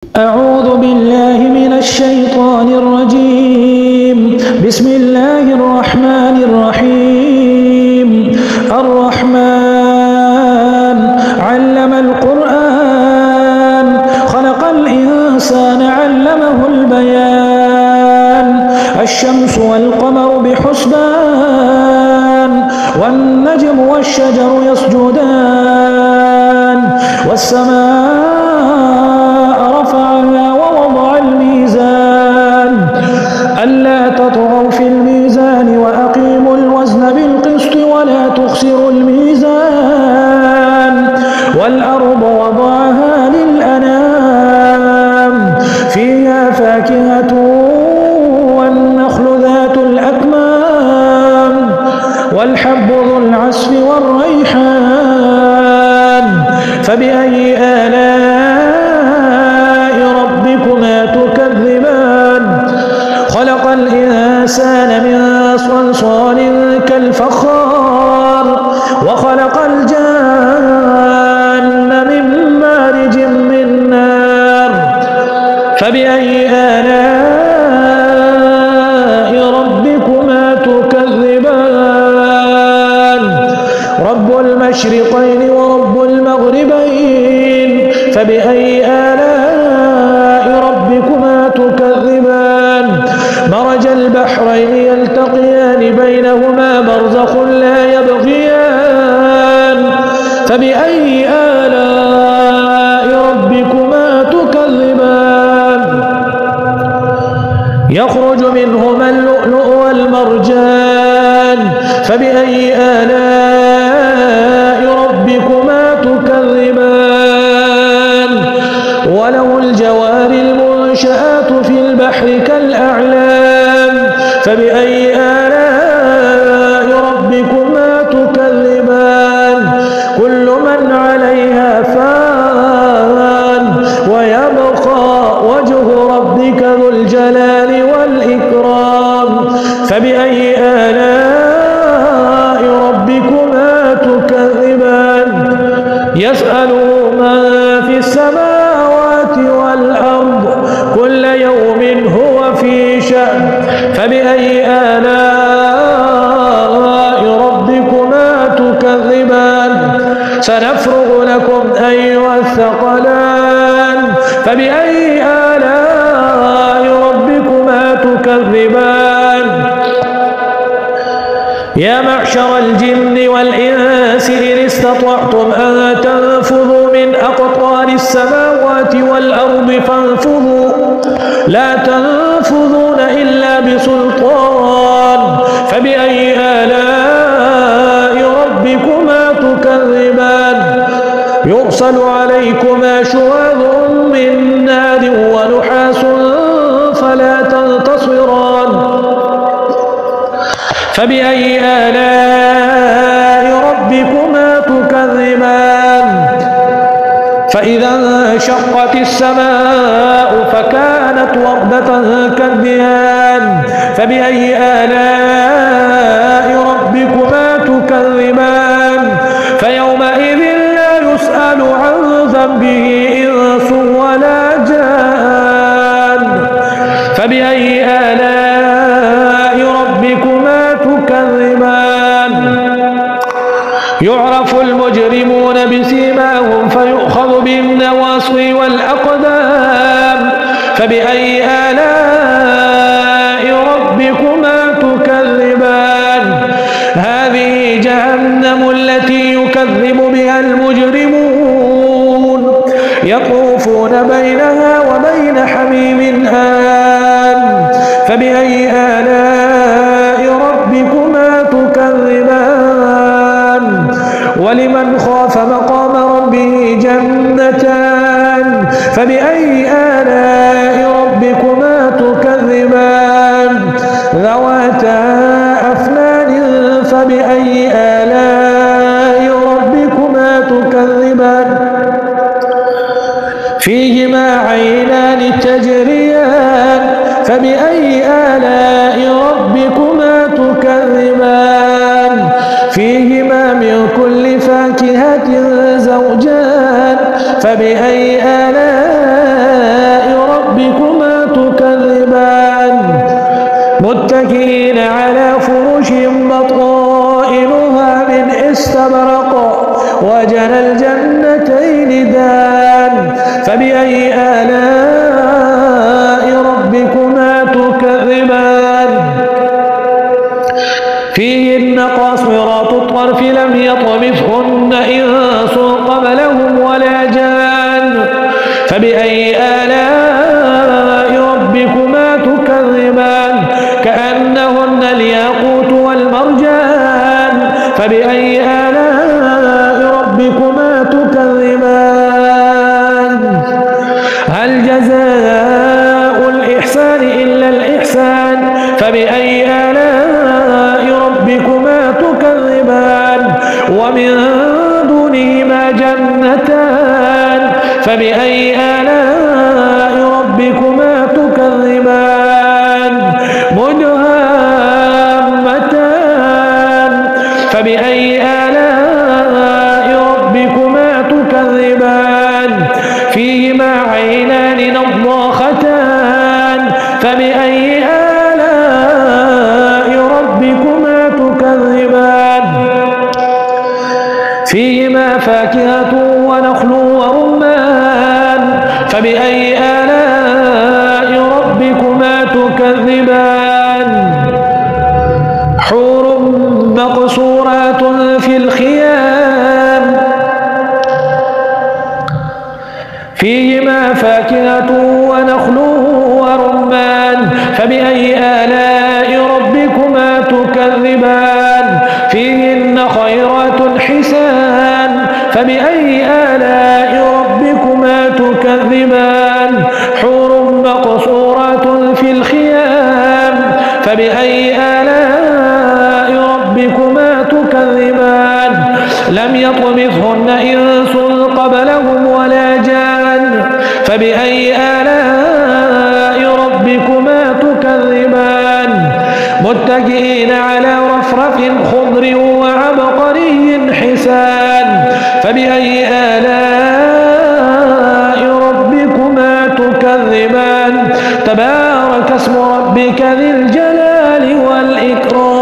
أعوذ بالله من الشيطان الرجيم. بسم الله الرحمن الرحيم. الرحمن علم القرآن خلق الإنسان علمه البيان. الشمس والقمر بحسبان والنجم والشجر يسجدان والسماء رفعها ووضع الميزان ألا تطغوا في الميزان وأقيموا الوزن بالقسط ولا تخسروا الميزان والأرض وضعها للأنام فيها فاكهة والنخل ذات الأكمام والحب ذو العصف والريحان فبأي آلاء ربكما تكذبان. خلق الإنسان من صلصال كالفخار وخلق الجان من مارج من نار فبأي آلاء ربكما تكذبان. رب المشرقين ورب المغربين فبأي آلاء ربكما تكذبان. مرج البحرين يلتقيان بينهما برزخ لا يبغيان فبأي آلاء ربكما تكذبان. يخرج منهما اللؤلؤ والمرجان فبأي آلاء ربكما تكذبان. وله الجوار المنشآت في البحر كالأعلام فبأي آلاء ربكما تكذبان. كل من عليها فان ويبقى وجه ربك ذو الجلال والإكرام فبأي آلاء ربكما تكذبان. يسأله من في السماوات والأرض كل يوم هو في شأن فبأي آلاء ربكما تكذبان. سنفرغ لكم أيها الثقلان فبأي آلاء ربكما تكذبان. يا معشر الجن والإنس إن استطعتم أن تنفذوا من أقطار السماوات والأرض فانفذوا لا تنفذون إلا بسلطان فبأي آلاء ربكما تكذبان. يرسل عليكما شواظ من نار ونحاس فلا تنتصران فبأي آلاء ربكما تكذبان. فإذا انشقت السماء فكانت وردة كالدهان فبأي آلاء ربكما تكذبان. فيومئذ لا يسأل عن ذنبه إنس ولا جان فبأي آلاء ربكما تكذبان. يعرف المجرمون بسيماهم فيؤخذ بالنواصي والأقدام فبأي آلاء ربكما تكذبان. هذه جهنم التي يكذب بها المجرمون يطوفون بينها وبين حميم آن فبأي آلاء ربكما تكذبان. ولمن خاف مقام ربه جنتان فبأي آلاء ربكما تكذبان. ذواتا أفنان فبأي آلاء ربكما تكذبان. فيهما عينان تجريان فبأي آلاء ربكما تكذبان. فيهما من كل فاكهة زوجان فبأي آلاء متكئين على فرش بطائنها من استبرق وجنى الجنتين دان فبأي آلاء ربكما تكذبان فيهن قاصرات الطرف لم يطمثهن إنس قبلهم ولا جان فبأي آلاء ربكما تكذبان كأنهن الياقوت والمرجان فبأي آلاء ربكما تكذبان هل جزاء الإحسان إلا الإحسان فبأي آلاء ربكما تكذبان ومن دونهما جنتان فبأي آلاء ربكما تكذبان مدهامتان فبأي آلاء ربكما تكذبان فيهما عينان نضاختان فبأي آلاء ربكما تكذبان فيهما فاكهة ونخل ورمان فبأي آلاء ربكما تكذبان حور مقصورات في الخيام فيهما فاكهة ونخل ورمان فبأي آلاء ربكما تكذبان فيهن خيرات حسان فبأي آلاء ربكما تكذبان حور مقصورات في الخيام فبأي آلاء ربكما تكذبان لم يطمثهن إنس قبلهم ولا جان فبأي آلاء ربكما تكذبان متكئين على رفرف خضر وعبقري حسان فبأي آلاء ربكما تكذبان تبارك اسم ربك ذي الجلال والإكرام